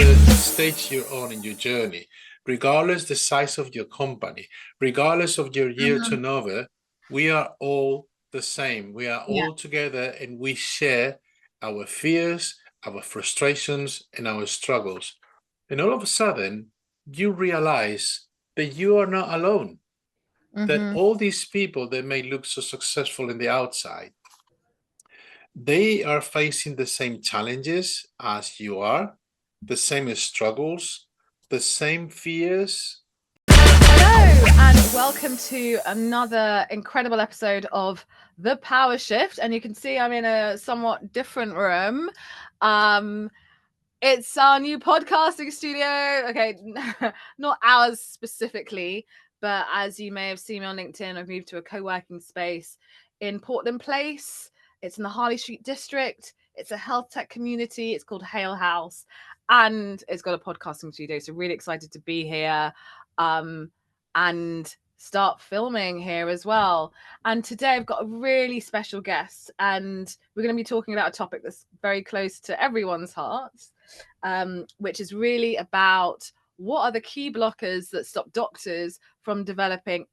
the stage you're on in your journey, regardless the size of your company, regardless of your year turnover, we are all the same. We are Yeah. all together and we share our fears, our frustrations, and our struggles. And all of a sudden, you realize that you are not alone, that Mm-hmm. all these people that may look so successful in the outside, they are facing the same challenges as you are, the same struggles, the same fears. Hello, and welcome to another incredible episode of The Power Shift. And you can see I'm in a somewhat different room. Um, it's our new podcasting studio. Okay, not ours specifically, but as you may have seen me on LinkedIn, I've moved to a co-working space in Portland Place. It's in the Harley Street district. It's a health tech community. It's called Hale House, and it's got a podcasting studio. So really excited to be here, and start filming here as well. And today I've got a really special guest, and we're going to be talking about a topic that's very close to everyone's hearts, which is really about what are the key blockers that stop doctors from developing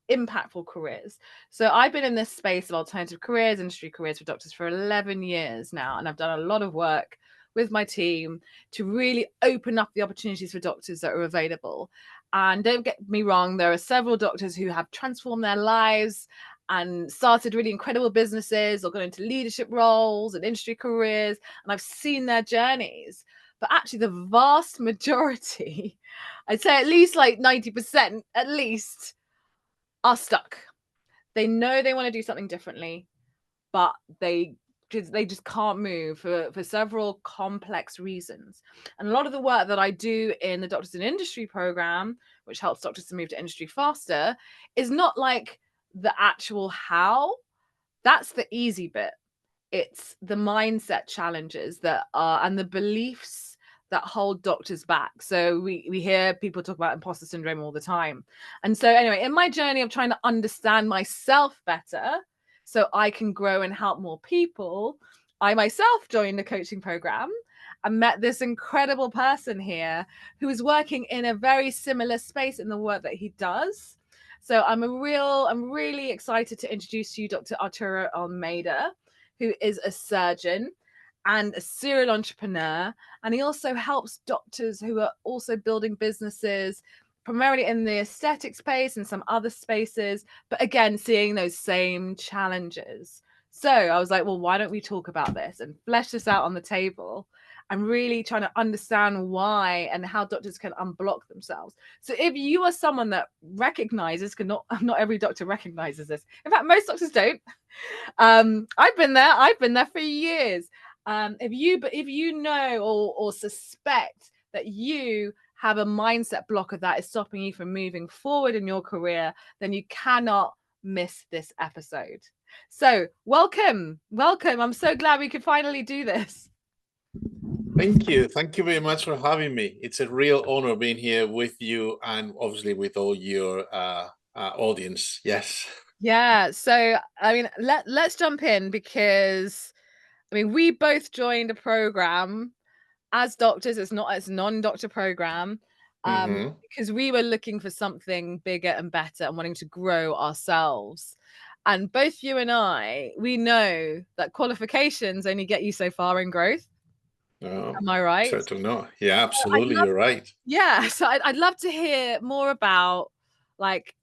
impactful careers. So I've been in this space of alternative careers, industry careers for doctors for 11 years now, and I've done a lot of work with my team to really open up the opportunities for doctors that are available. And don't get me wrong, there are several doctors who have transformed their lives and started really incredible businesses or got into leadership roles and industry careers, and I've seen their journeys. But actually the vast majority, I'd say at least like 90% at least, are stuck. They know they want to do something differently, but they just can't move for several complex reasons. And a lot of the work that I do in the Doctors in Industry program, which helps doctors to move to industry faster, is not like the actual how. That's the easy bit. It's the mindset challenges that are, and the beliefs that hold doctors back. So we hear people talk about imposter syndrome all the time. And so anyway, in my journey of trying to understand myself better so I can grow and help more people, I myself joined a coaching program and met this incredible person here who is working in a very similar space in the work that he does. So I'm really excited to introduce to you Dr. Arturo Almeida, who is a surgeon and a serial entrepreneur. And he also helps doctors who are also building businesses, primarily in the aesthetic space and some other spaces, but again, seeing those same challenges. So I was like, well, why don't we talk about this and flesh this out on the table? I'm really trying to understand why and how doctors can unblock themselves. So if you are someone that recognizes, not every doctor recognizes this. In fact, most doctors don't. I've been there for years. If you know or suspect that you have a mindset blocker that is stopping you from moving forward in your career, then you cannot miss this episode. So welcome. I'm so glad we could finally do this. Thank you. Thank you very much for having me. It's a real honor being here with you and obviously with all your audience. Yes. Yeah. So I mean, let's jump in because I mean we both joined a program as doctors. It's not as non-doctor program, Mm-hmm. because we were looking for something bigger and better and wanting to grow ourselves. And both you and I, we know that qualifications only get you so far in growth. No, Am I right? certainly not. Yeah, I'd absolutely. love, You're right. yeah. So I'd love to hear more about like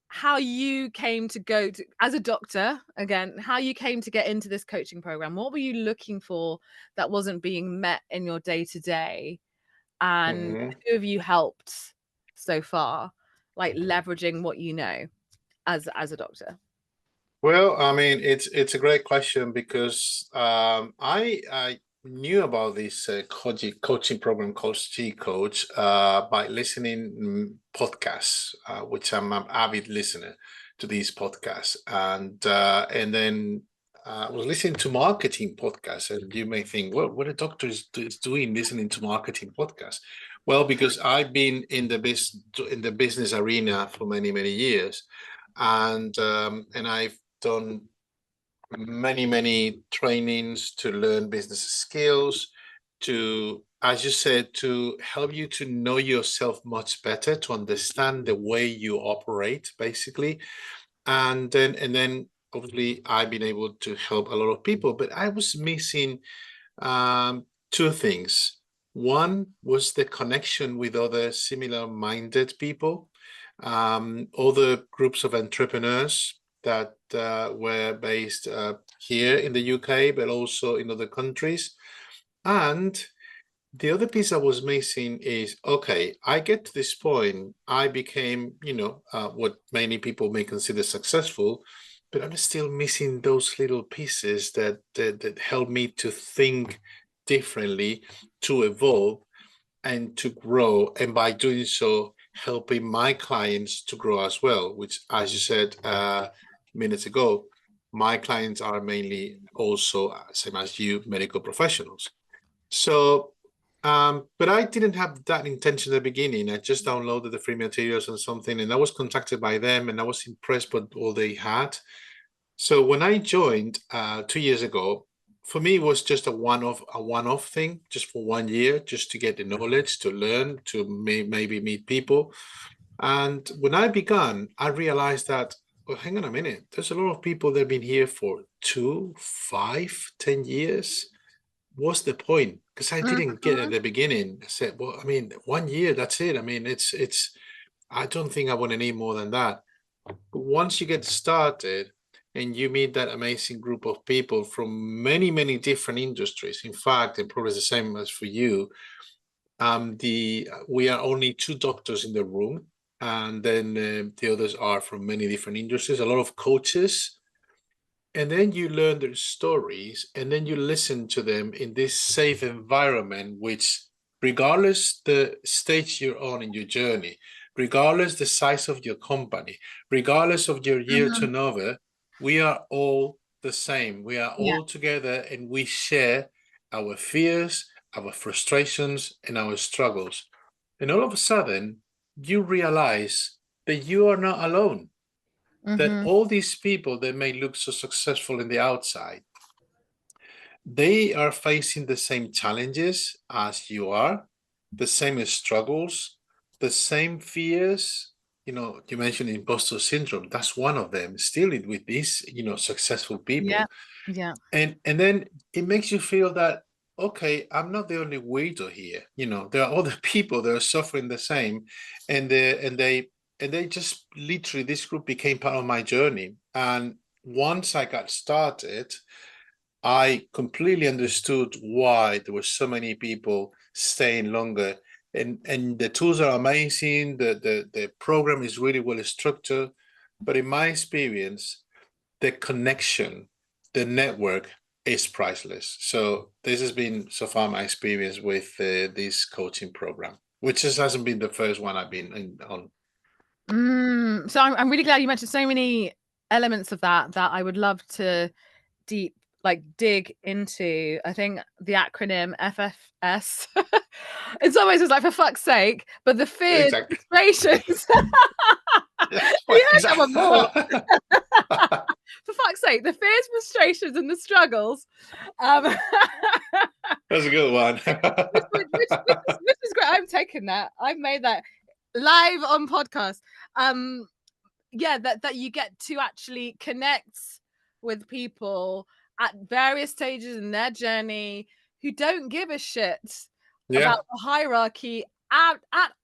how you came to go to, as a doctor, again, how you came to get into this coaching program. What were you looking for that wasn't being met in your day to day? And Mm-hmm. who have you helped so far, like leveraging what you know as a doctor? Well, I mean, it's a great question because I knew about this coaching program called G Coach by listening podcasts, which I'm an avid listener to these podcasts, and then I was listening to marketing podcasts, and you may think, well, what a doctor is doing listening to marketing podcasts. Well, because I've been in the business arena for many years, and I've done many trainings to learn business skills, to, as you said, to help you to know yourself much better, to understand the way you operate, basically. And then obviously I've been able to help a lot of people, but I was missing two things. One was the connection with other similar-minded people, other groups of entrepreneurs that were based here in the UK, but also in other countries. And the other piece I was missing is, okay, I get to this point, I became, what many people may consider successful, but I'm still missing those little pieces that help me to think differently, to evolve, and to grow. And by doing so, helping my clients to grow as well, which, as you said minutes ago, my clients are mainly also, same as you, medical professionals. So, but I didn't have that intention at the beginning. I just downloaded the free materials and something, and I was contacted by them, and I was impressed with all they had. So when I joined 2 years ago, for me it was just a one-off thing, just for 1 year, just to get the knowledge, to learn, to maybe meet people. And when I began, I realized that, well, hang on a minute, there's a lot of people that have been here for 2, 5, 10 years. What's the point? Because I didn't get it at the beginning. I said, well, I mean, 1 year, that's it. I mean, I don't think I want to need more than that. But once you get started and you meet that amazing group of people from many, many different industries, in fact, and probably the same as for you, we are only 2 doctors in the room, and then the others are from many different industries, a lot of coaches. And then you learn their stories, and then you listen to them in this safe environment, which, regardless the stage you're on in your journey, regardless the size of your company, regardless of your year turnover, we are all the same. We are all together, and we share our fears, our frustrations, and our struggles. And all of a sudden, you realize that you are not alone. That all these people that may look so successful in the outside, they are facing the same challenges as you are, the same struggles, the same fears. You mentioned imposter syndrome. That's one of them. Still with these, successful people. Yeah. And then it makes you feel that, okay, I'm not the only weirdo here. There are other people that are suffering the same, and they just literally, this group became part of my journey. And once I got started, I completely understood why there were so many people staying longer. And the tools are amazing. The program is really well structured. But in my experience, the connection, the network is priceless. So this has been so far my experience with this coaching program, which just hasn't been the first one I've been on. So I'm really glad you mentioned so many elements of that I would love to dig into. I think the acronym FFS in some ways is like, for fuck's sake, but the fears, Exactly. frustrations. Exactly. For fuck's sake, the fears, frustrations, and the struggles. That's a good one. which is great. I'm taking that. I've made that live on podcast. That you get to actually connect with people at various stages in their journey who don't give a shit about the hierarchy at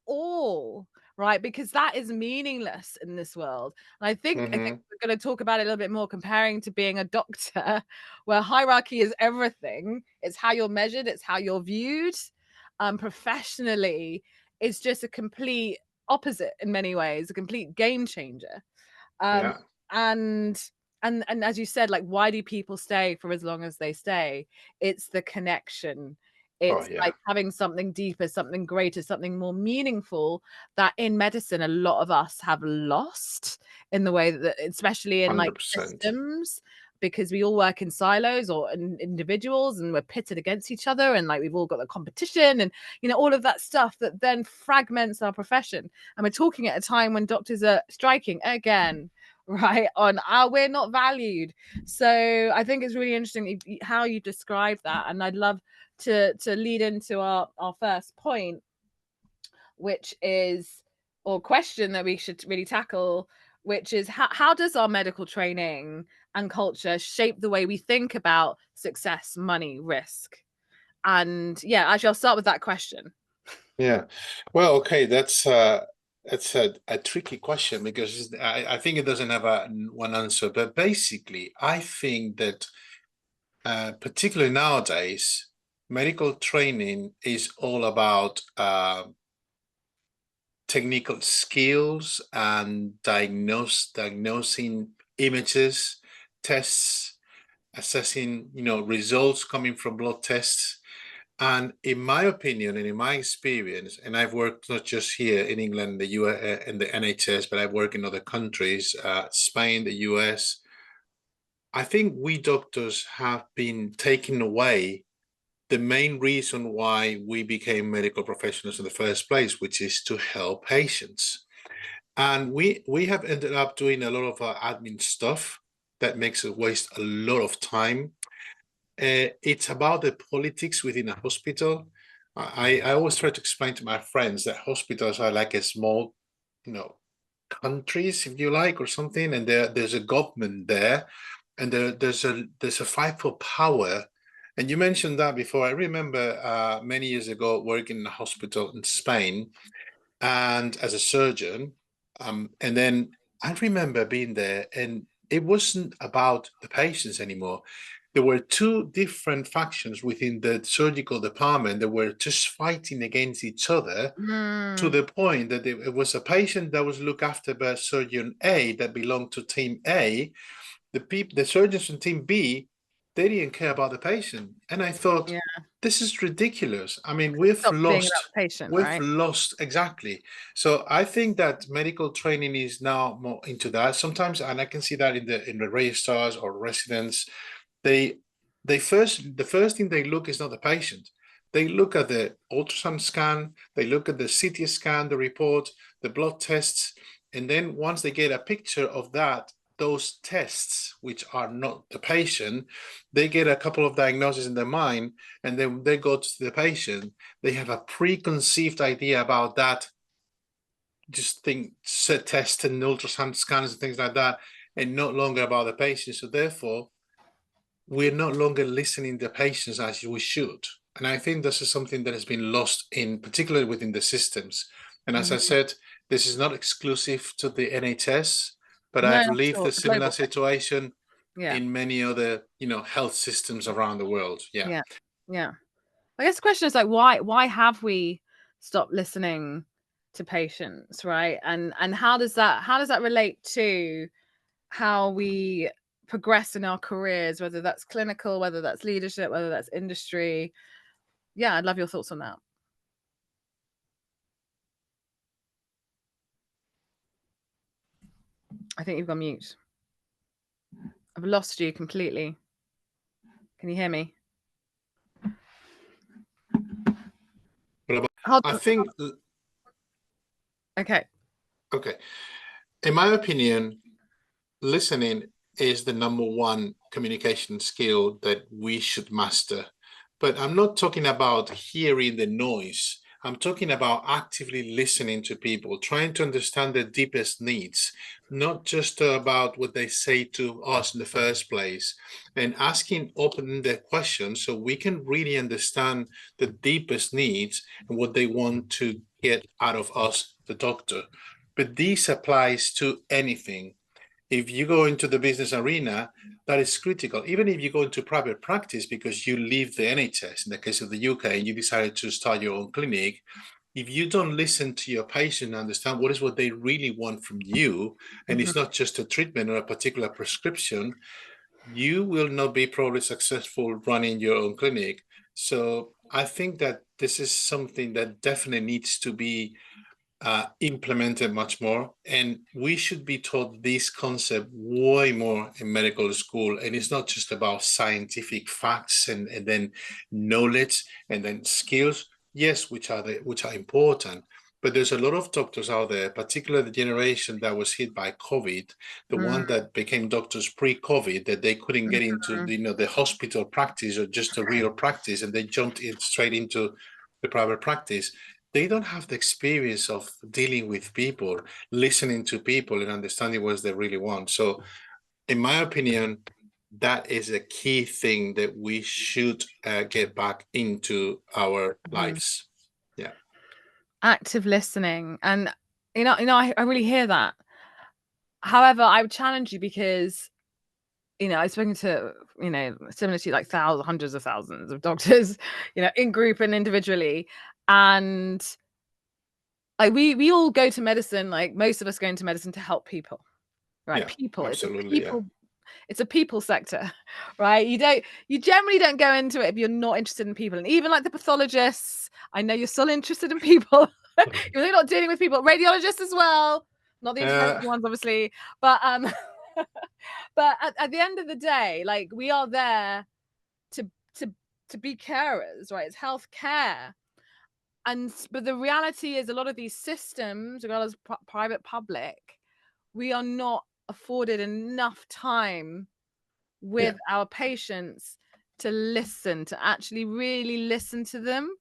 all, right? Because that is meaningless in this world. And I think we're going to talk about it a little bit more, comparing to being a doctor, where hierarchy is everything. It's how you're measured, it's how you're viewed. Professionally, it's just a complete opposite in many ways, a complete game changer. And as you said, like, why do people stay for as long as they stay? It's the connection. It's like having something deeper, something greater, something more meaningful that in medicine a lot of us have lost, in the way that, especially in 100%. like systems, because we all work in silos or in individuals, and we're pitted against each other, and like we've all got the competition and all of that stuff that then fragments our profession. And we're talking at a time when doctors are striking again, right, on we're not valued. So I think it's really interesting how you describe that, and I'd love to lead into our first point, which is, or question that we should really tackle, which is how does our medical training and culture shape the way we think about success, money, risk? And yeah, actually, I'll start with that question. Yeah. Well, okay, that's a tricky question because I think it doesn't have one answer. But basically, I think that particularly nowadays, medical training is all about technical skills and diagnosing images, tests, assessing, results coming from blood tests. And in my opinion and in my experience, and I've worked not just here in England, the US, and the NHS, but I've worked in other countries, Spain, the US. I think we doctors have been taking away the main reason why we became medical professionals in the first place, which is to help patients. And we have ended up doing a lot of admin stuff that makes us waste a lot of time. It's about the politics within a hospital. I always try to explain to my friends that hospitals are like a small, countries, if you like, or something, and there's a government there, and there's a fight for power. And you mentioned that before. I remember many years ago working in a hospital in Spain, and as a surgeon, and then I remember being there, and it wasn't about the patients anymore. There were two different factions within the surgical department that were just fighting against each other to the point that it was a patient that was looked after by surgeon A that belonged to team A. The surgeons from team B, they didn't care about the patient. And I thought, Yeah. this is ridiculous. I mean, Stop being about the patient, we've lost, exactly. So I think that medical training is now more into that. Sometimes, and I can see that in the registrars or residents, the first thing they look is not the patient. They look at the ultrasound scan, they look at the CT scan, the report, the blood tests, and then once they get a picture of that, those tests, which are not the patient, they get a couple of diagnoses in their mind, and then they go to the patient. They have a preconceived idea about that, just think test and ultrasound scans and things like that, and not longer about the patient. So therefore, we're no longer listening to patients as we should. And I think this is something that has been lost in, particularly within the systems. And as I said, this is not exclusive to the NHS, but I've lived a similar situation in many other, health systems around the world. Yeah. I guess the question is like, why have we stopped listening to patients, right? And how does that relate to how we progress in our careers, whether that's clinical, whether that's leadership, whether that's industry? Yeah, I'd love your thoughts on that. I think you've gone mute. I've lost you completely. Can you hear me? I think. Okay. In my opinion, listening is the number one communication skill that we should master. But I'm not talking about hearing the noise. I'm talking about actively listening to people, trying to understand their deepest needs, not just about what they say to us in the first place, and asking open-ended questions so we can really understand the deepest needs and what they want to get out of us, the doctor. But this applies to anything. If you go into the business arena, that is critical. Even if you go into private practice because you leave the NHS, in the case of the UK, and you decided to start your own clinic, if you don't listen to your patient and understand what they really want from you, and it's not just a treatment or a particular prescription, you will not be probably successful running your own clinic. So I think that this is something that definitely needs to be implemented much more, and we should be taught this concept way more in medical school. And it's not just about scientific facts and then knowledge and then skills, yes, which are important, But there's a lot of doctors out there, particularly the generation that was hit by COVID, the one that became doctors pre-COVID, that they couldn't get into the hospital practice or just a real practice, and they jumped in straight into the private practice. They don't have the experience of dealing with people, listening to people, and understanding what they really want. So, in my opinion, that is a key thing that we should get back into our lives. Yeah. Active listening. And I really hear that. However, I would challenge you because I've spoken to, similar to like thousands, hundreds of thousands of doctors, in group and individually. And like we all go to medicine, like most of us go into medicine to help people, right? Yeah, People. absolutely. It's a people sector, right? You generally don't go into it if you're not interested in people. And even like the pathologists, I know you're still interested in people. You're not dealing with people. Radiologists as well, not the intensive ones, obviously. But but at the end of the day, like we are there to be carers, right? It's healthcare. But the reality is a lot of these systems, regardless private, public, we are not afforded enough time with our patients to listen, to actually really listen to them.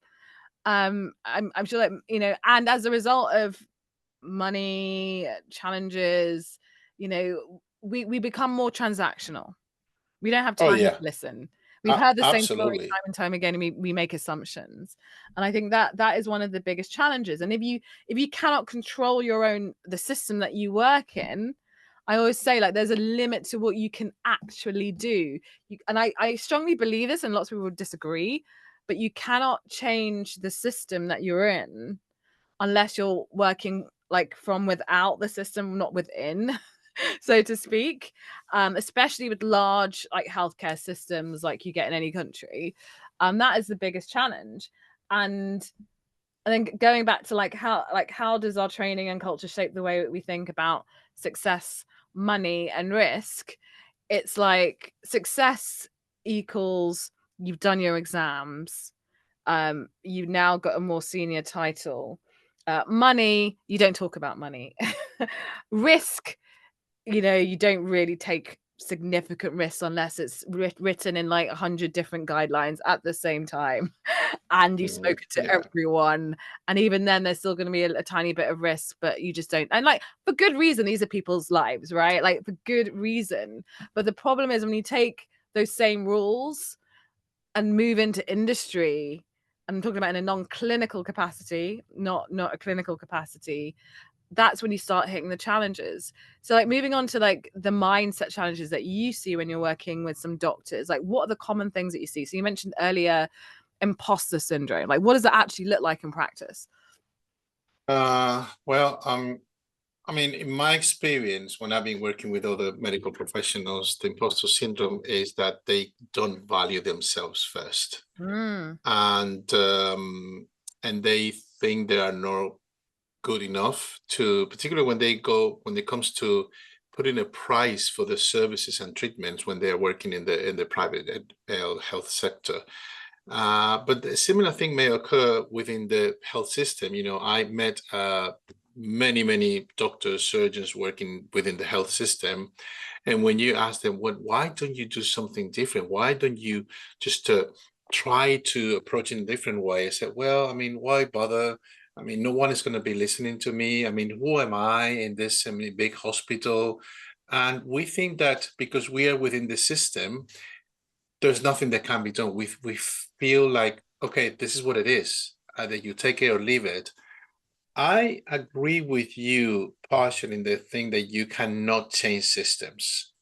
I'm sure that, and as a result of money challenges, we become more transactional. We don't have time to listen. We've heard the same story time and time again, and we make assumptions. And I think that is one of the biggest challenges. And if you cannot control the system that you work in, I always say, like, there's a limit to what you can actually do. And I strongly believe this, and lots of people would disagree, but you cannot change the system that you're in unless you're working like from without the system, not within, so to speak, especially with large like healthcare systems like you get in any country. That is the biggest challenge. And then going back to how does our training and culture shape the way that we think about success, money, and risk? It's like success equals you've done your exams, you've now got a more senior title. Money, you don't talk about money. Risk, you don't really take significant risks unless it's written in like 100 different guidelines at the same time, and you've spoken to everyone, and even then there's still going to be a tiny bit of risk, but you just don't, and like for good reason. These are people's lives, right? Like for good reason. But the problem is when you take those same rules and move into industry, I'm talking about in a non-clinical capacity, not a clinical capacity, that's when you start hitting the challenges. So like moving on to like the mindset challenges that you see when you're working with some doctors, like what are the common things that you see? So you mentioned earlier imposter syndrome. Like what does that actually look like in practice? Well, I mean, in my experience, when I've been working with other medical professionals, the imposter syndrome is that they don't value themselves first. And they think they are not good enough to, particularly when it comes to putting a price for the services and treatments when they are working in the private health sector. But a similar thing may occur within the health system. I met many doctors, surgeons working within the health system, and when you ask them, why don't you do something different? Why don't you just try to approach it in a different way? I said, well, I mean, why bother? I mean, no one is going to be listening to me. I mean, who am I in this big hospital? And we think that because we are within the system, there's nothing that can be done. We feel like, okay, this is what it is. Either you take it or leave it. I agree with you partially in the thing that you cannot change systems.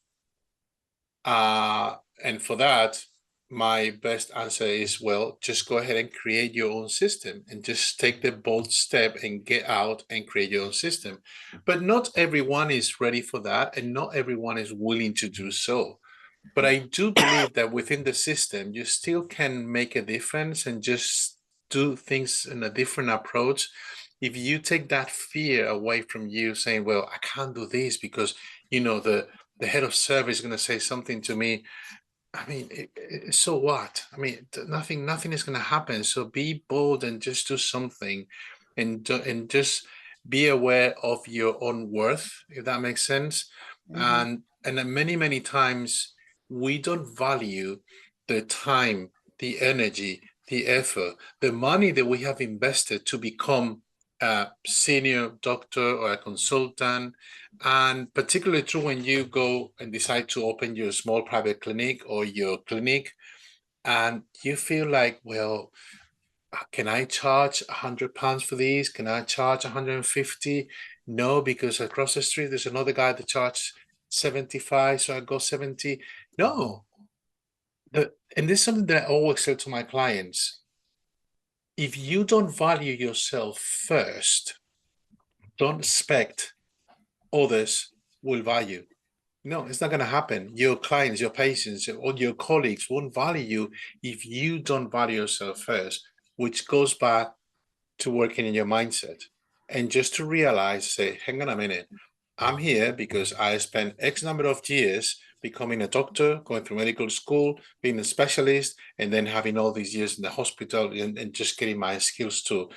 And for that, my best answer is, well, just go ahead and create your own system and just take the bold step and get out and create your own system. But not everyone is ready for that, and not everyone is willing to do so. But I do believe that within the system, you still can make a difference and just do things in a different approach. If you take that fear away from you, saying, well, I can't do this because, the head of service is going to say something to me. I mean, so what? I mean, nothing is going to happen. So be bold and just do something. and just be aware of your own worth, if that makes sense. Hmm. And then many times we don't value the time, the energy, the effort, the money that we have invested to become a senior doctor or a consultant. And particularly true when you go and decide to open your small private clinic or your clinic, and you feel like, well, can I charge £100 for these? Can I charge 150? No, because across the street there's another guy that charged 75, so I go 70. No. And this is something that I always say to my clients. If you don't value yourself first, don't expect others will value. No, it's not going to happen. Your clients, your patients, or your colleagues won't value you if you don't value yourself first, which goes back to working in your mindset and just to realize, say, hang on a minute, I'm here because I spent X number of years becoming a doctor, going through medical school, being a specialist, and then having all these years in the hospital and just getting my skills to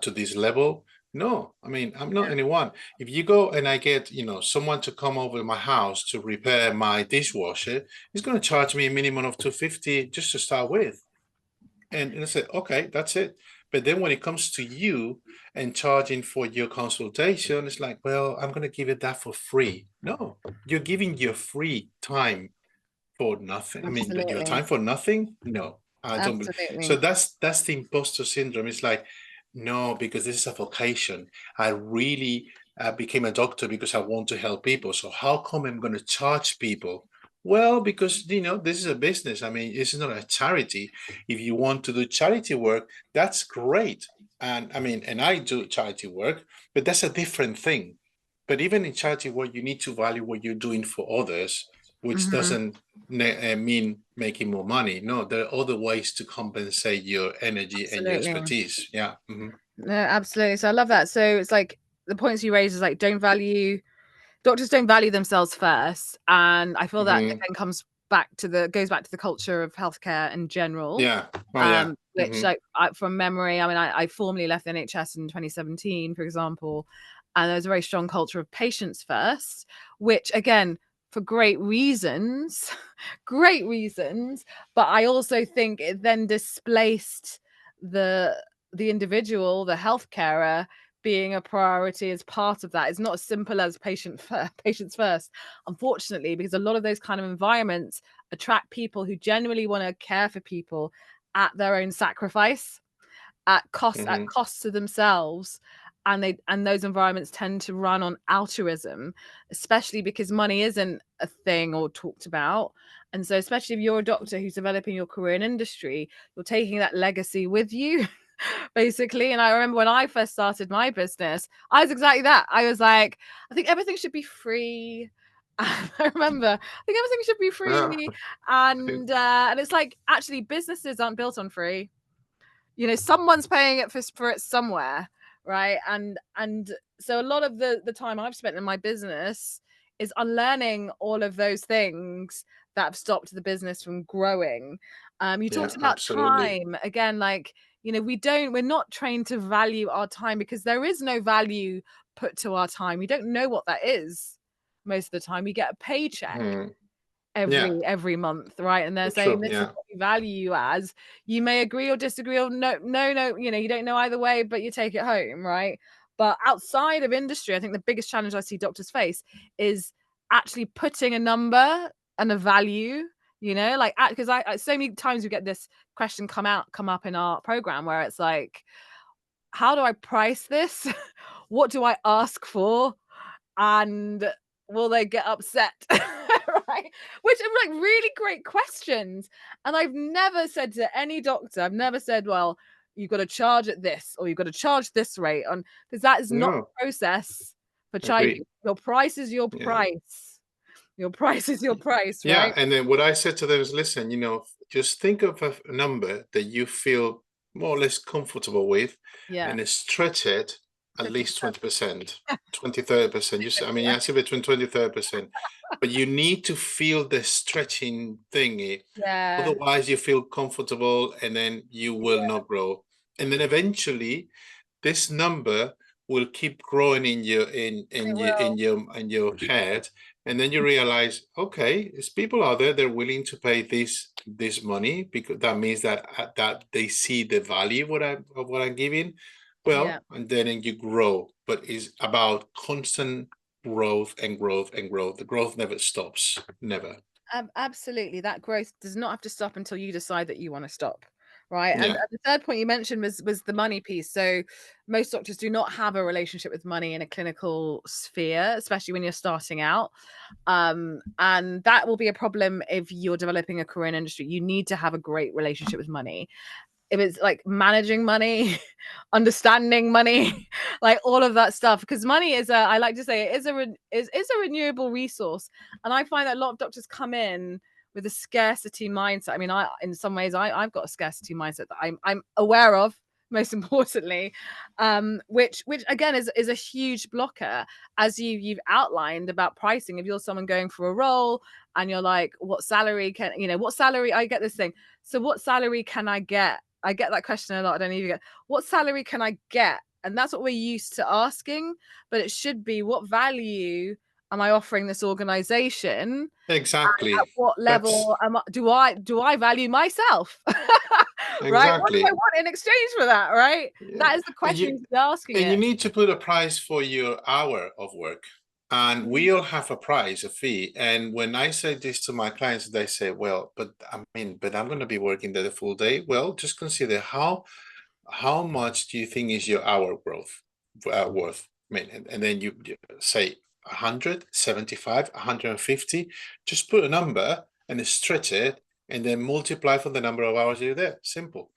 this level. No, I mean, I'm not anyone. If you go and I get, someone to come over to my house to repair my dishwasher, he's going to charge me a minimum of 250 just to start with. And I said, okay, that's it. But then when it comes to you and charging for your consultation, it's like, well, I'm going to give it that for free. No, you're giving your free time for nothing. I mean, your Absolutely. time for nothing? No, I don't believe. So Absolutely. that's the imposter syndrome. It's like, no, because this is a vocation. I really became a doctor because I want to help people. So how come I'm going to charge people? Well, because this is a business. I mean, this is not a charity. If you want to do charity work, that's great. And I mean, and I do charity work, but that's a different thing. But even in charity work, you need to value what you're doing for others, which Hmm. doesn't mean making more money. No, there are other ways to compensate your energy and your Absolutely. expertise. Yeah. No, absolutely. So I love that. So it's like the points you raise is like doctors don't value themselves first, and I feel that again goes back to the culture of healthcare in general. Yeah. Oh, yeah. Which like from memory, I mean, I formally left the NHS in 2017, for example, and there was a very strong culture of patients first, which again, for great reasons, great reasons, but I also think it then displaced the the individual, the healthcarer, being a priority as part of that. It's not as simple as patients first, unfortunately, because a lot of those kind of environments attract people who genuinely want to care for people at their own sacrifice, at cost to themselves. And those environments tend to run on altruism, especially because money isn't a thing or talked about. And so especially if you're a doctor who's developing your career in industry, you're taking that legacy with you basically. And I remember when I first started my business, I was exactly that. I was like, I think everything should be free. I remember, I think everything should be Yeah. free. And it's like, actually, businesses aren't built on free. Someone's paying it for it somewhere, right? And so a lot of the time I've spent in my business is unlearning all of those things that have stopped the business from growing. You Yeah. talked about Absolutely. time again, like, we're not trained to value our time because there is no value put to our time. We don't know what that is most of the time. We get a paycheck Mhm. Yeah. every month, right? And they're saying True. this is Yeah. what we value you as. You may agree or disagree, or no, you don't know either way, but you take it home, right? But outside of industry, I think the biggest challenge I see doctors face is actually putting a number and a value, like, because I so many times we get this question come up in our program where it's like, how do I price this? What do I ask for? And will they get upset? Right? Which are like really great questions. And I've never said to any doctor, I've never said, well, you've got to charge at this or you've got to charge this rate on, because that is not No. the process for charging. Agree. Your price is your Yeah. price. Your price is your price, Yeah. right? And then what I said to them is, listen, just think of a number that you feel more or less comfortable with Yeah. and stretch it at 50%. least 20%, 20, 30%. I mean, I say between 20, 30%, but you need to feel the stretching thingy. Yeah. Otherwise, you feel comfortable and then you will not grow. And then eventually, this number will keep growing in your head, and then you realize, okay, there's people out there, they're willing to pay this money, because that means that they see the value of what I'm giving. Well, and then you grow, but it's about constant growth and growth and growth. The growth never stops, never. Absolutely, that growth does not have to stop until you decide that you want to stop, right? Yeah. And the third point you mentioned was the money piece. So most doctors do not have a relationship with money in a clinical sphere, especially when you're starting out, and that will be a problem if you're developing a career in industry. You need to have a great relationship with money. If it's like managing money, understanding money, like all of that stuff, because money is I like to say, it is a renewable resource. And I find that a lot of doctors come in with a scarcity mindset. I mean, in some ways I've got a scarcity mindset that I'm aware of, most importantly, which again is a huge blocker, as you've outlined about pricing. If you're someone going for a role and you're like, what salary I get this thing, so what salary can I get? I get that question a lot. I don't even get, what salary can I get? And that's what we're used to asking, but it should be, what value am I offering this organization? Exactly. At what level do I value myself? Right? What do Exactly. I want in exchange for that? Right? Yeah. That is the question you should be asking And it. you need to put a price for your hour of work. And we all have a price, a fee. And when I say this to my clients, they say, well, but I'm going to be working there the full day. Well, just consider how much do you think is your hour worth? I mean, and then you say 100, 75, 150. Just put a number and stretch it, and then multiply for the number of hours you're there. Simple.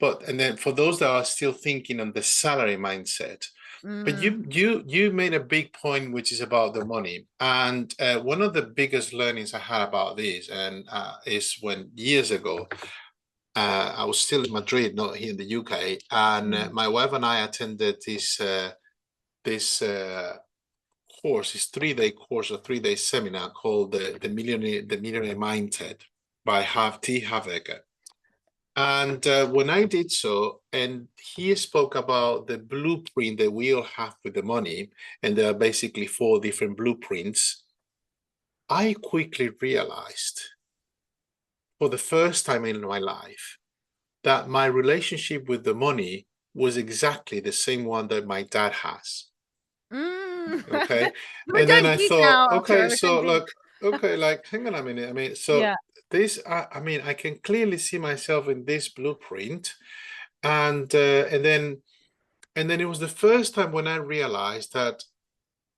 And then for those that are still thinking on the salary mindset, but you made a big point, which is about the money. And one of the biggest learnings I had about this, and is when years ago, I was still in Madrid, not here in the UK, and my wife and I attended this course, this 3-day course, a 3-day seminar called the Millionaire Mindset by T. Haverker. And when I did so, and he spoke about the blueprint that we all have with the money, and there are basically 4 different blueprints, I quickly realized, for the first time in my life, that my relationship with the money was exactly the same one that my dad has. Okay. And then I thought, okay, so look, okay, like, hang on a minute. I mean, so this, I mean, I can clearly see myself in this blueprint. And then it was the first time when I realized that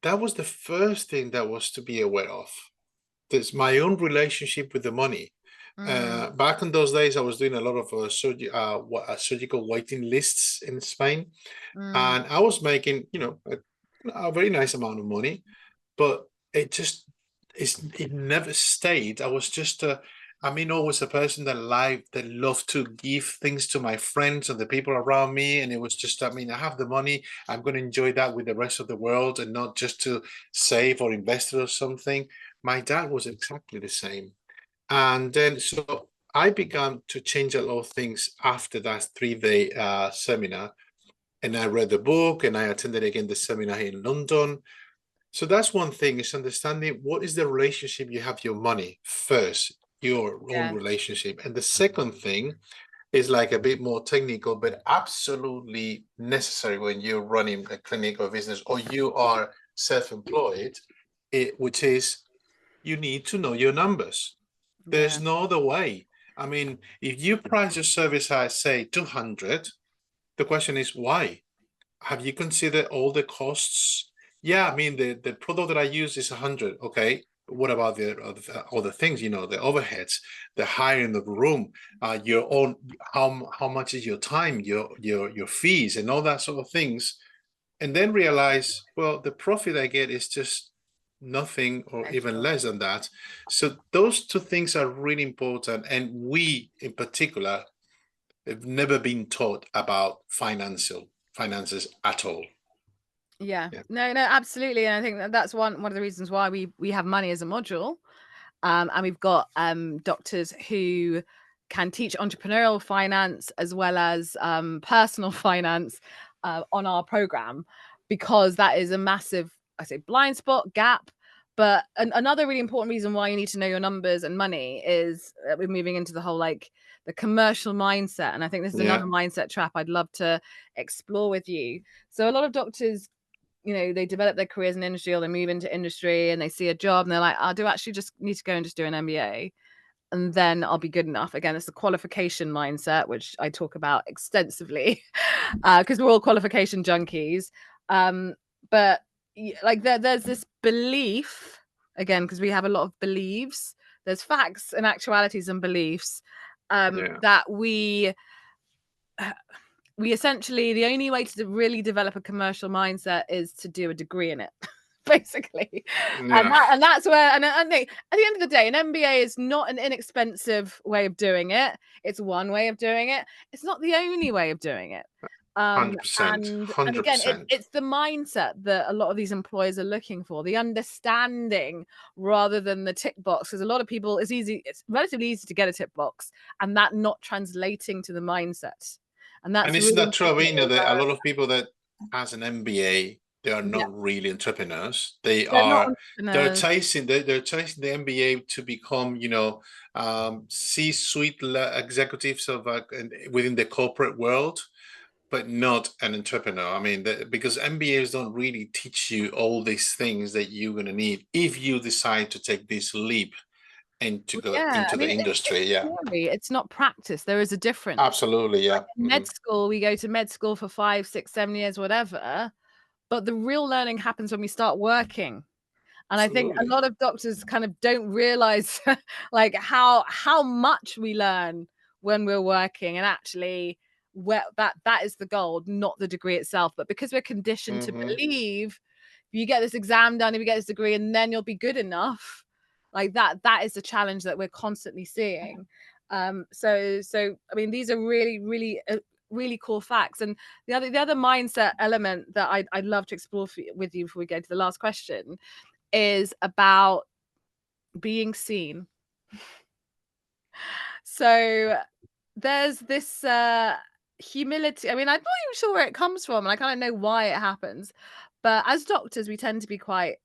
was the first thing that was to be aware of. There's my own relationship with the money. Back in those days, I was doing a lot of surgical waiting lists in Spain, and I was making, a very nice amount of money, but it never stayed. I was just always a person that loved to give things to my friends and the people around me, and it was just, I have the money, I'm going to enjoy that with the rest of the world, and not just to save or invest it or something. My dad was exactly the same. And then so I began to change a lot of things after that 3-day seminar. And I read the book, and I attended again the seminar here in London. So that's one thing, is understanding what is the relationship you have your money first, your own relationship. And the second thing is like a bit more technical, but absolutely necessary when you're running a clinic or business, or you are self-employed, which is, you need to know your numbers. There's no other way. I mean, if you price your service at, say, 200, the question is why? Have you considered all the costs? Yeah, I mean, the product that I use is 100. Okay, what about the other things? The overheads, the hiring of the room, your own, how much is your time, your fees, and all that sort of things, and then realize, well, the profit I get is just nothing, or even less than that. So those 2 things are really important, and we in particular have never been taught about finances at all. No, absolutely. And I think that's one of the reasons why we have money as a module, and we've got doctors who can teach entrepreneurial finance as well as personal finance, on our program, because that is a massive, I say, blind spot, gap. But another really important reason why you need to know your numbers and money is we're moving into the whole like the commercial mindset. And I think this is another mindset trap I'd love to explore with you. So a lot of doctors, you know, they develop their careers in industry, or they move into industry and they see a job and they're like, I do actually just need to go and just do an MBA and then I'll be good enough. Again, it's the qualification mindset, which I talk about extensively because we're all qualification junkies. But like there's this belief, again, because we have a lot of beliefs, there's facts and actualities and beliefs, that we essentially, the only way to really develop a commercial mindset is to do a degree in it. Basically, and that's where, and at the end of the day, an MBA is not an inexpensive way of doing it. It's one way of doing it. It's not the only way of doing it. 100%, And again, it's the mindset that a lot of these employers are looking for, the understanding rather than the tick box. Because a lot of people, it's relatively easy to get a tick box, and that not translating to the mindset. And that's isn't that true, Avina, that a lot of people that has an MBA, they are not really entrepreneurs. They're chasing the MBA to become, you know, C-suite executives of within the corporate world, but not an entrepreneur. I mean, because MBAs don't really teach you all these things that you're going to need if you decide to take this leap into the industry. It's not practice. There is a difference. Absolutely, yeah. Like in med school, we go to med school for 5, 6, 7 years, whatever. But the real learning happens when we start working. And Absolutely. I think a lot of doctors kind of don't realize like how much we learn when we're working, and actually that is the goal, not the degree itself. But because we're conditioned to believe if you get this exam done, if you get this degree, and then you'll be good enough, like that is the challenge that we're constantly seeing. So I mean, these are really cool facts. And the other mindset element that I'd love to explore with you before we go to the last question is about being seen. So there's this humility. I mean, I'm not even sure where it comes from, and I kind of know why it happens. But as doctors, we tend to be quite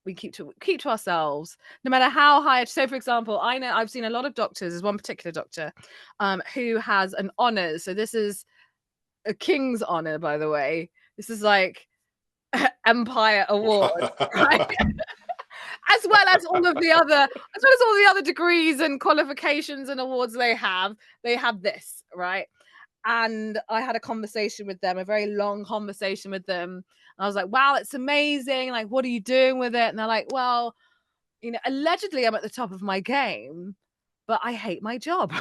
we keep to ourselves, no matter how high. So, for example, I know I've seen a lot of doctors. There's one particular doctor who has an honors. So this is a king's honor, by the way. This is like Empire Award, right? as well as all the other degrees and qualifications and awards they have this, right? And I had a conversation with them, a very long conversation with them. I was like, wow, it's amazing. Like, what are you doing with it? And they're like, well, you know, allegedly I'm at the top of my game, but I hate my job.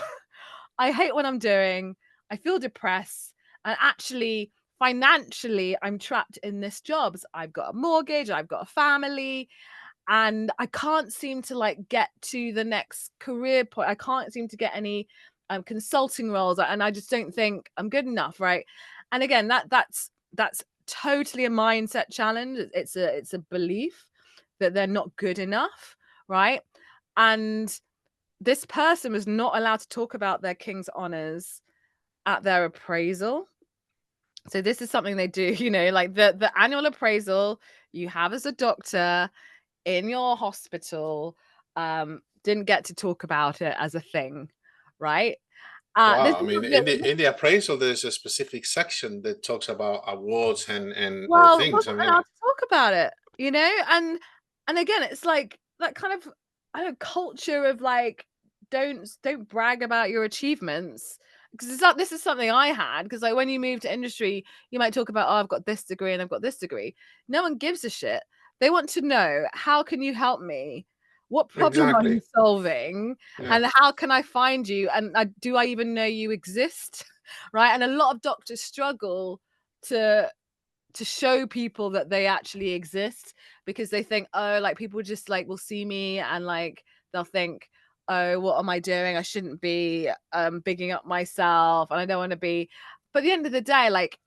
I hate what I'm doing. I feel depressed. And actually, financially, I'm trapped in this job. So I've got a mortgage, I've got a family, and I can't seem to like get to the next career point. I can't seem to get any consulting roles, and I just don't think I'm good enough, right? And again, that's totally a mindset challenge. It's a belief that they're not good enough, right? And this person was not allowed to talk about their king's honors at their appraisal. So this is something they do, you know, like the annual appraisal you have as a doctor in your hospital, didn't get to talk about it as a thing, right? Wow, I mean, in the appraisal, there's a specific section that talks about awards and things. I mean, allowed to talk about it, you know, and again, it's like that kind of, I don't know, culture of like, don't brag about your achievements, because this is something I had, because like when you move to industry, you might talk about, oh, I've got this degree and I've got this degree. No one gives a shit. They want to know, how can you help me? What problem are you solving? Yeah. And how can I find you? And do I even know you exist? Right. And a lot of doctors struggle to show people that they actually exist, because they think, oh, like people just like will see me and like they'll think, oh, what am I doing? I shouldn't be bigging up myself, and I don't want to be. But at the end of the day, like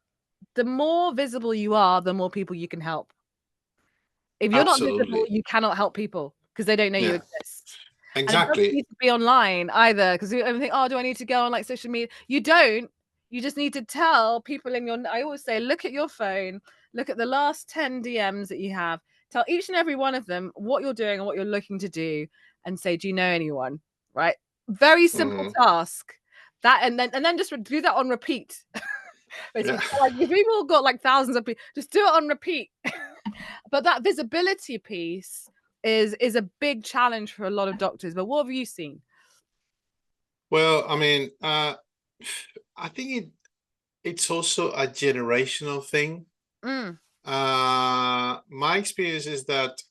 the more visible you are, the more people you can help. If you're not visible, you cannot help people, because they don't know you exist. Exactly. And it doesn't need to be online either, because you think, oh, do I need to go on like social media? You don't. You just need to tell people I always say, look at your phone, look at the last 10 DMs that you have, tell each and every one of them what you're doing and what you're looking to do, and say, do you know anyone? Right? Very simple Hmm. task. That and then just do that on repeat. Yeah. Basically, like if people got like thousands of people, just do it on repeat. But that visibility piece is a big challenge for a lot of doctors. But what have you seen? Well, I mean, I think it's also a generational thing. Mm, My experience is that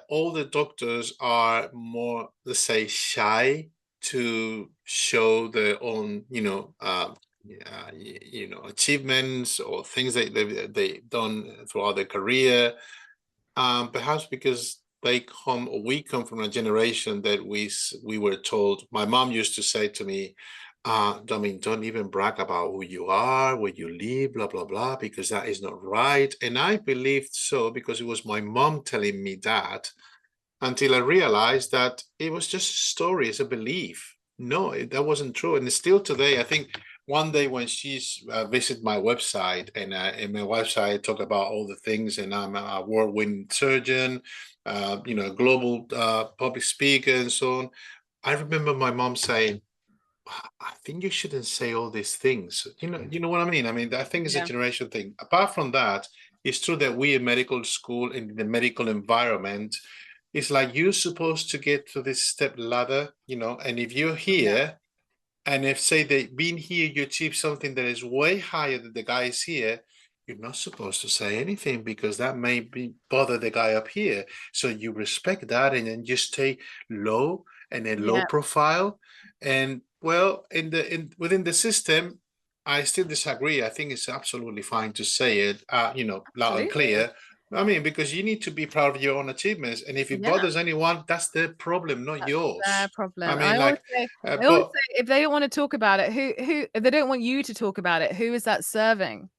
all the doctors are more, let's say, shy to show their own, achievements or things that they've done throughout their career. Perhaps because we come from a generation that we were told. My mom used to say to me, I mean, don't even brag about who you are, where you live, blah, blah, blah, because that is not right. And I believed so because it was my mom telling me that until I realized that it was just a story, it's a belief. No, that wasn't true. And still today, I think one day when she's visit my website and in my website talk about all the things, and I'm a award-winning surgeon, global public speaker and so on. I remember my mom saying, I think you shouldn't say all these things. You know what I mean? I mean, I think it's a yeah, generation thing. Apart from that, it's true that we in medical school, in the medical environment, it's like you're supposed to get to this step ladder, and if you're yeah, here, and if say that being here, you achieve something that is way higher than the guys here, you're not supposed to say anything because that may be bother the guy up here. So you respect that and then you stay low and a low yeah, profile. And well, within the system, I still disagree. I think it's absolutely fine to say it, loud and absolutely. clear. I mean, because you need to be proud of your own achievements, and if it Yeah, bothers anyone, that's their problem, not that's their yours. I problem. mean, like, I always but say, if they don't want to talk about it, who if they don't want you to talk about it, who is that serving?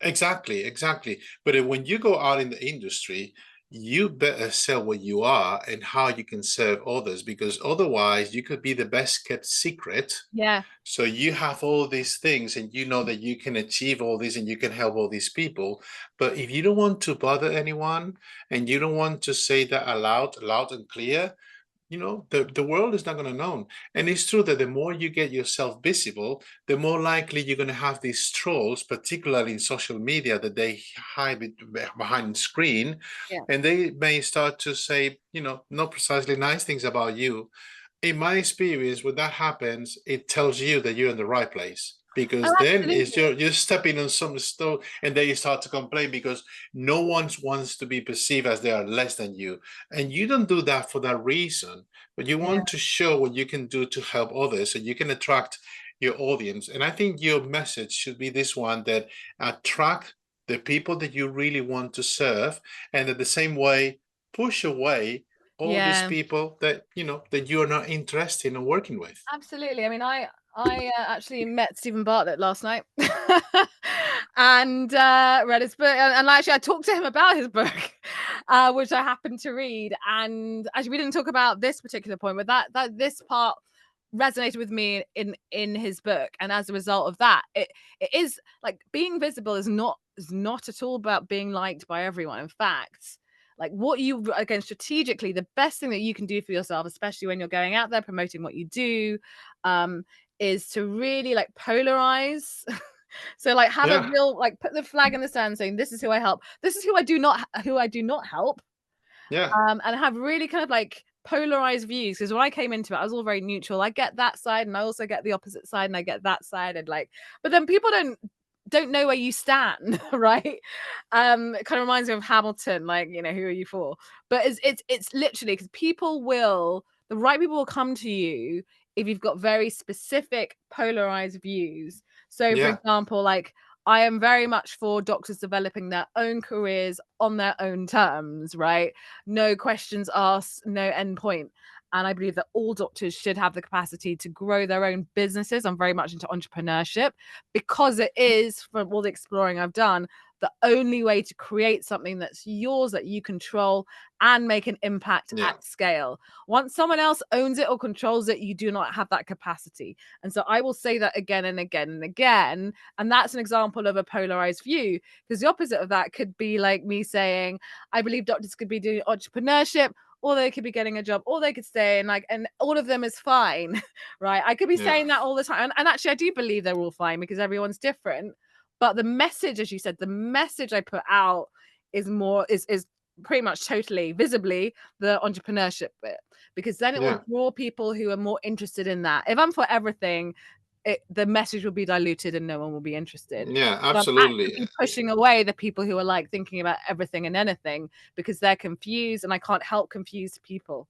exactly, exactly. But when you go out in the industry, you better sell what you are and how you can serve others, because otherwise you could be the best kept secret. Yeah, So you have all these things and you know that you can achieve all these and you can help all these people. But if you don't want to bother anyone and you don't want to say that aloud, loud and clear, the world is not going to know. And it's true that the more you get yourself visible, the more likely you're going to have these trolls, particularly in social media, that they hide behind the screen, yeah. and they may start to say, not precisely nice things about you. In my experience, when that happens, it tells you that you're in the right place, Oh, because then absolutely. you're stepping on some stone, and then you start to complain because no one wants to be perceived as they are less than you, and you don't do that for that reason, but you Yeah, want to show what you can do to help others, so you can attract your audience. And I think your message should be this one, that attract the people that you really want to serve, and at the same way push away all these yeah. people that that you're not interested in working with. Absolutely. I mean, I actually met Stephen Bartlett last night, and read his book. And actually, I talked to him about his book, which I happened to read. And actually, we didn't talk about this particular point, but that this part resonated with me in his book. And as a result of that, it is like being visible is not at all about being liked by everyone. In fact, like what you again strategically, the best thing that you can do for yourself, especially when you're going out there promoting what you do, um is to really like polarize. So like have a Yeah, real like put the flag in the sand saying this is who I help, this is who I do not help, yeah, and have really kind of like polarized views, because when I came into it I was all very neutral. I get that side and I also get the opposite side and I get that side, and like, but then people don't know where you stand. Right? It kind of reminds me of Hamilton, like, who are you for? But it's literally because the right people will come to you if you've got very specific polarized views. So for yeah, example, like, I am very much for doctors developing their own careers on their own terms, right? No questions asked, no end point. And I believe that all doctors should have the capacity to grow their own businesses. I'm very much into entrepreneurship because it is, from all the exploring I've done, the only way to create something that's yours, that you control and make an impact at scale. Once someone else owns it or controls it, you do not have that capacity. And so I will say that again and again and again. And that's an example of a polarized view, because the opposite of that could be like me saying, I believe doctors could be doing entrepreneurship, or they could be getting a job, or they could stay, and all of them is fine. Right? I could be saying that all the time. And actually I do believe they're all fine, because everyone's different. But the message, as you said, the message I put out is pretty much totally visibly the entrepreneurship bit, because then it will draw people who are more interested in that. If I'm for everything, the message will be diluted and no one will be interested. Yeah, So absolutely. I'm pushing away the people who are like thinking about everything and anything, because they're confused, and I can't help confused people.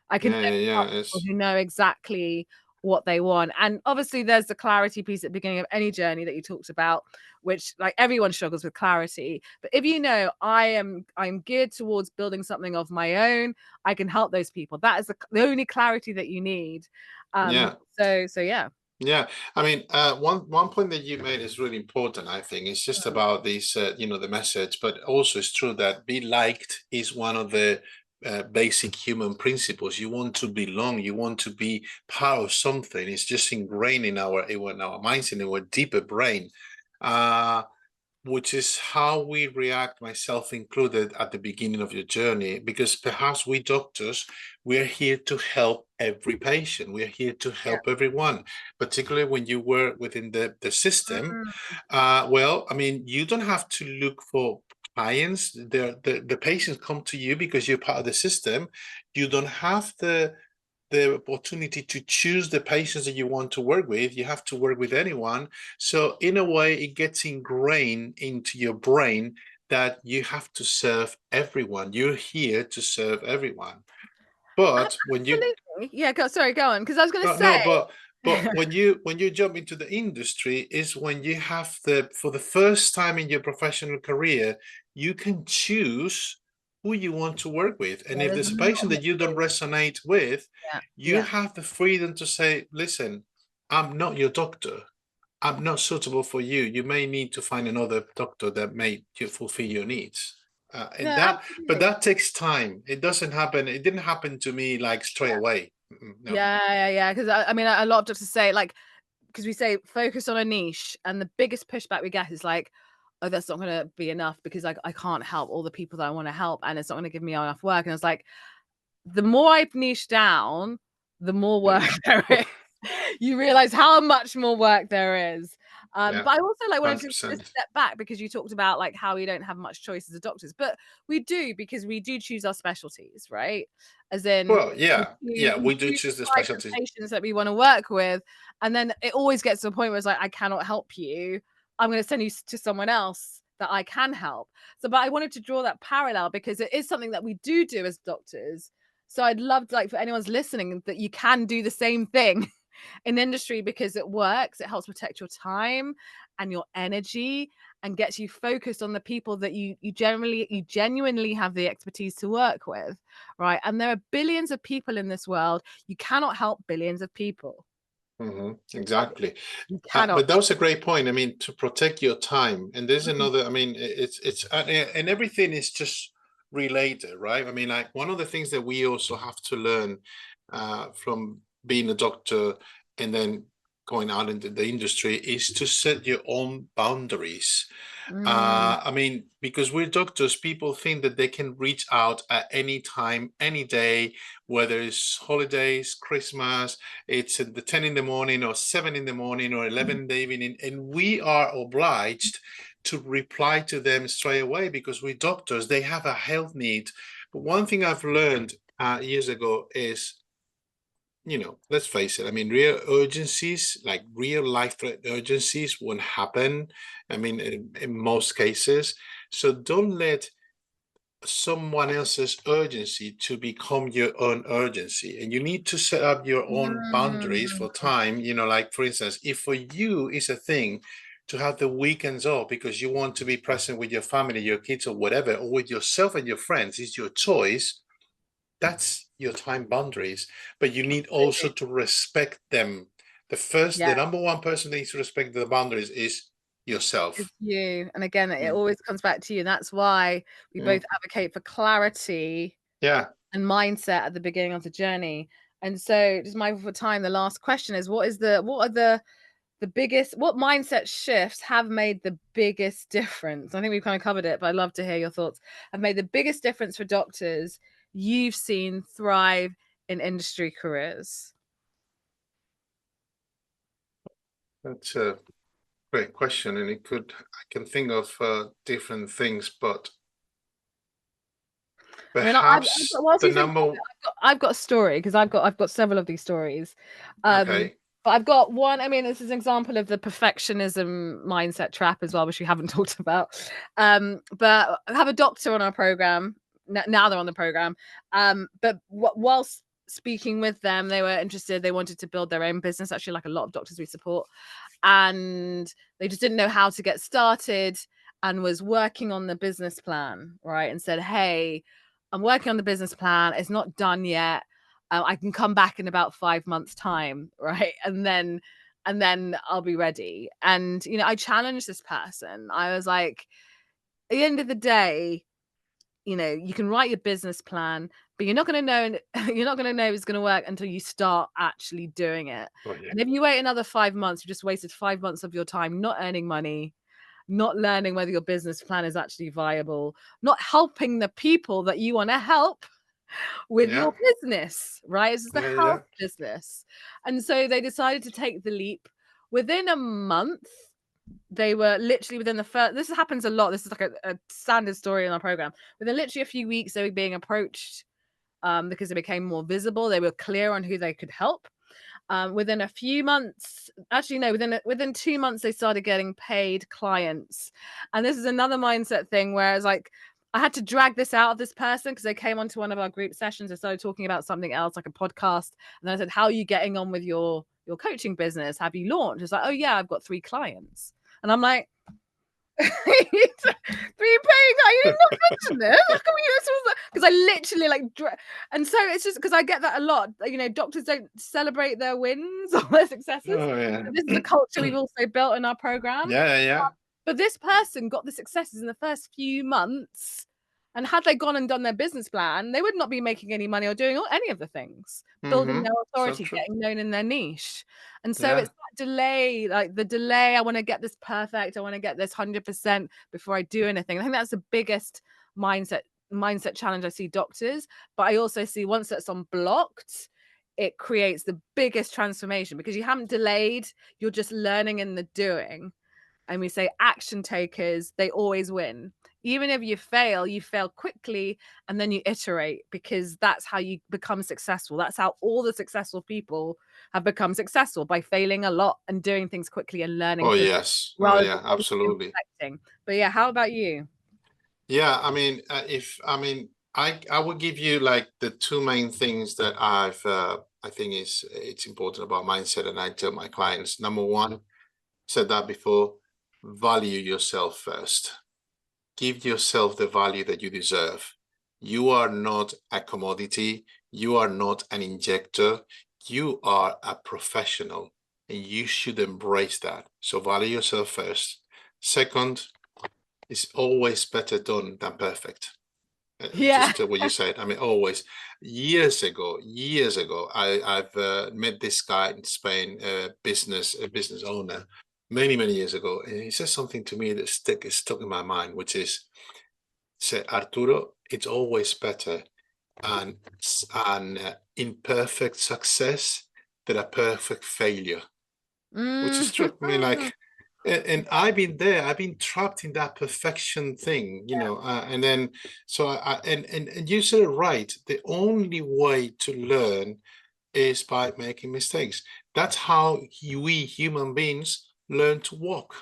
I can help people who know exactly what they want. And obviously there's the clarity piece at the beginning of any journey that you talked about, which like everyone struggles with clarity. But if you know I'm geared towards building something of my own, I can help those people. That is the only clarity that you need. So yeah. Yeah, I mean, one point that you made is really important. I think it's just about this, the message, but also it's true that be liked is one of the basic human principles. You want to belong, you want to be part of something. It's just ingrained in our minds, in our deeper brain, which is how we react, myself included, at the beginning of your journey. Because perhaps we doctors, we're here to help every patient. We're here to help everyone, particularly when you work within the system. Well, I mean, you don't have to look for clients. The patients come to you because you're part of the system. You don't have the opportunity to choose the patients that you want to work with. You have to work with anyone. So in a way, it gets ingrained into your brain that you have to serve everyone. You're here to serve everyone. But when you go on, because I was going to say no, but when you jump into the industry is when you have for the first time in your professional career, you can choose who you want to work with. And if there's a patient that you don't resonate with, you have the freedom to say, listen, I'm not your doctor. I'm not suitable for you. You may need to find another doctor that may fulfill your needs. But that takes time. It doesn't happen. It didn't happen to me like straight away. No. Yeah. Because I mean, a lot of doctors say, like, because we say focus on a niche, and the biggest pushback we get is like, oh, that's not going to be enough, because like I can't help all the people that I want to help, and it's not going to give me enough work. And it's like, the more I've niched down, the more work there is. You realize how much more work there is. But I also like wanted to step back, because you talked about like how we don't have much choice as doctors, but we do, because we do choose our specialties, right? As in, we do choose the specialties. Patients that we want to work with, and then it always gets to a point where it's like, I cannot help you. I'm going to send you to someone else that I can help. So, but I wanted to draw that parallel, because it is something that we do as doctors. So I'd love to, like, for anyone's listening, that you can do the same thing in industry, because it works. It helps protect your time and your energy, and gets you focused on the people that you genuinely have the expertise to work with, right? And there are billions of people in this world. You cannot help billions of people. Exactly. But that was a great point. I mean, to protect your time. And there's another, I mean, it's and everything is just related, right? I mean, like, one of the things that we also have to learn from being a doctor and then going out into the industry is to set your own boundaries. I mean, because we're doctors, people think that they can reach out at any time, any day, whether it's holidays, Christmas, it's at the 10 in the morning or 7 in the morning or 11 in the evening, and we are obliged to reply to them straight away, because we're doctors. They have a health need. But one thing I've learned years ago is, let's face it. I mean, real urgencies, like real life threat urgencies, won't happen. I mean, in most cases. So don't let someone else's urgency to become your own urgency. And you need to set up your own boundaries for time. Like, for instance, if for you it's a thing to have the weekends off because you want to be present with your family, your kids, or whatever, or with yourself and your friends, it's your choice. That's your time boundaries, but you need also to respect them. The number one person that needs to respect the boundaries is yourself. It's you. And again, it always comes back to you. And that's why we both advocate for clarity Yeah. and mindset at the beginning of the journey. And so, just mindful of time, the last question is what are the biggest, what mindset shifts have made the biggest difference? I think we've kind of covered it, but I'd love to hear your thoughts. Have made the biggest difference for doctors you've seen thrive in industry careers? That's a great question, and I can think of different things, but perhaps I've got a story, because I've got several of these stories. Okay. But I've got one. I mean, this is an example of the perfectionism mindset trap as well, which we haven't talked about. But I have a doctor on our program. Now they're on the program. But whilst speaking with them, they were interested. They wanted to build their own business, actually, like a lot of doctors we support. And they just didn't know how to get started, and was working on the business plan, right? And said, hey, I'm working on the business plan. It's not done yet. I can come back in about 5 months' time, right? And then I'll be ready. And I challenged this person. I was like, at the end of the day, you can write your business plan, but you're not going to know it's going to work until you start actually doing it. Oh, yeah. And if you wait another 5 months, you just wasted 5 months of your time not earning money, not learning whether your business plan is actually viable, not helping the people that you want to help with your business, right? This is the health business. And so they decided to take the leap. Within a month, they were literally within the first, this happens a lot. This is like a standard story in our program. Within literally a few weeks, they were being approached because they became more visible. They were clear on who they could help. Within a few months, actually no, within 2 months, they started getting paid clients. And this is another mindset thing where it's like, I had to drag this out of this person because they came onto one of our group sessions and started talking about something else, like a podcast. And I said, how are you getting on with your coaching business? Have you launched? It's like, oh yeah, I've got 3 clients. And I'm like, 3 paying, you did not mention this. Because I literally and so it's just because I get that a lot. Doctors don't celebrate their wins or their successes. Oh, yeah. So this is a culture we've also built in our program. Yeah. But this person got the successes in the first few months, and had they gone and done their business plan, they would not be making any money or doing any of the things, building their authority, getting known in their niche. And so it's that delay, like the delay. I want to get this perfect. I want to get this 100% before I do anything. I think that's the biggest mindset challenge I see doctors. But I also see once that's unblocked, it creates the biggest transformation, because you haven't delayed. You're just learning in the doing. And we say action takers, they always win. Even if you fail quickly, and then you iterate, because that's how you become successful. That's how all the successful people have become successful, by failing a lot and doing things quickly and learning. Oh, yes. Oh, yeah, absolutely. But yeah, how about you? Yeah, I mean, I would give you like the 2 main things that I think it's important about mindset, and I tell my clients. Number one, said that before, value yourself first. Give yourself the value that you deserve. You are not a commodity. You are not an injector. You are a professional, and you should embrace that. So value yourself first. Second, it's always better done than perfect. Just what you said. I mean, always. Years ago, I've met this guy in Spain, a business owner, many years ago, and he said something to me that is stuck in my mind, which is, say, Arturo, it's always better an imperfect success than a perfect failure, which struck me like. And I've been there. I've been trapped in that perfection thing, and then and you said it right. The only way to learn is by making mistakes. That's how we human beings learn to walk.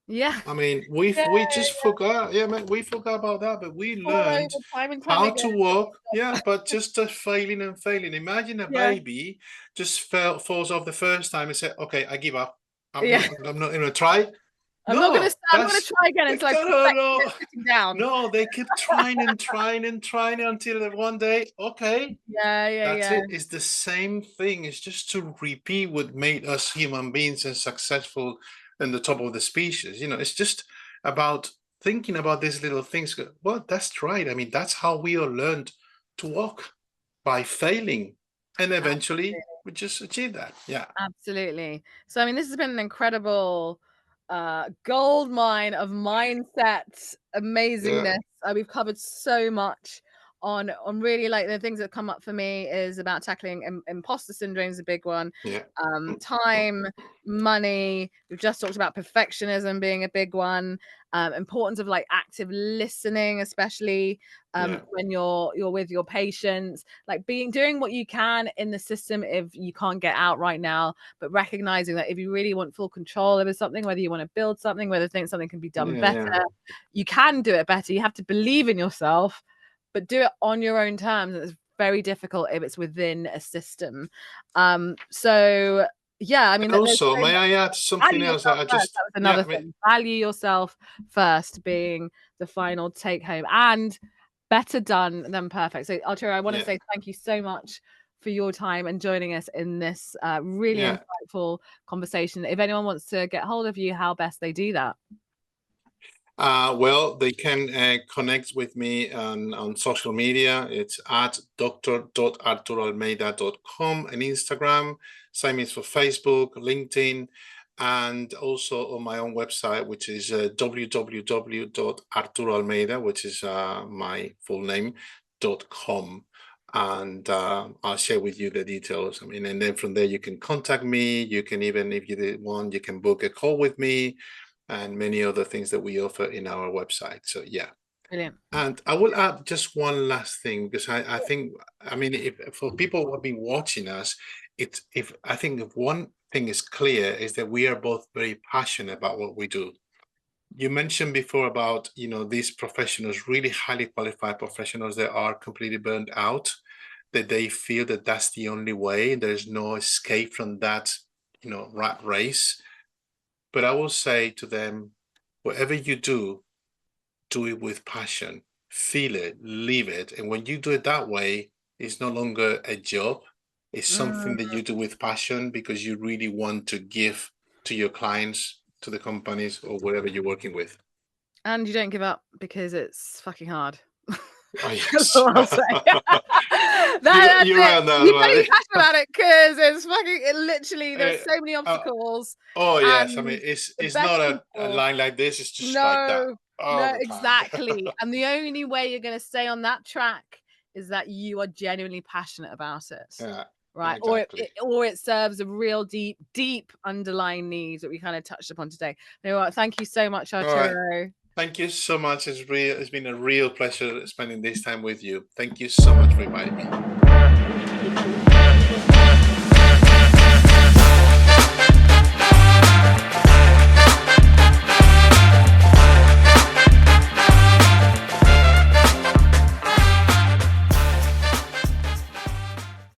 Yeah. I mean, we just forgot. Yeah, man, we forgot about that, but we learned how to walk. Yeah, but just failing and failing. Imagine a baby just falls off the first time and said, "Okay, I give up. I'm not going to try." I'm not going to try again until I sitting down. No, they keep trying until one day, okay. That's it. It's the same thing. It's just to repeat what made us human beings and successful and the top of the species. It's just about thinking about these little things. Well, that's right. I mean, that's how we all learned to walk, by failing, and eventually we just achieve that. Yeah. Absolutely. So, I mean, this has been an incredible gold mine of mindset amazingness. We've covered so much on really, like, the things that come up for me is about tackling imposter syndrome is a big one. Yeah. Time, money. We've just talked about perfectionism being a big one. Importance of, like, active listening, especially when you're with your patients, like doing what you can in the system if you can't get out right now, but recognizing that if you really want full control over something, whether you want to build something, whether you think something can be done better, you can do it better. You have to believe in yourself, but do it on your own terms. And it's very difficult if it's within a system. So yeah, I mean, and also, may I add something else? That was another thing. Value yourself first, being the final take home, and better done than perfect. So Arturo, I want to say thank you so much for your time and joining us in this really insightful conversation. If anyone wants to get hold of you, how best they do that? Well, they can connect with me on social media. It's at dr.arturoalmeida.com and Instagram. Same is for Facebook, LinkedIn, and also on my own website, which is www.arturoalmeida, which is my full name.com. And I'll share with you the details. I mean, and then from there you can contact me. You can even, if you want, you can book a call with me, and many other things that we offer in our website. So yeah. Brilliant. And I will add just one last thing, because I think, I mean, if for people who have been watching us, I think if one thing is clear is that we are both very passionate about what we do. You mentioned before about, these professionals, really highly qualified professionals that are completely burned out, that they feel that that's the only way. There's no escape from that, rat race. But I will say to them, whatever you do it with passion, feel it, live it. And when you do it that way, it's no longer a job. It's something that you do with passion because you really want to give to your clients, to the companies, or whatever you're working with. And you don't give up because it's fucking hard. Oh, yes. That's all I'll say. You're right on that. You gotta be passionate about it because it's fucking, literally, there's so many obstacles. Oh yes, I mean, it's not a line like this, it's just like that. No, exactly. And the only way you're going to stay on that track is that you are genuinely passionate about it. Yeah, right. Exactly. Or it serves a real deep underlying need that we kind of touched upon today. You know what? Thank you so much, Arturo. Right. Thank you so much. It's been a real pleasure spending this time with you. Thank you so much for inviting me.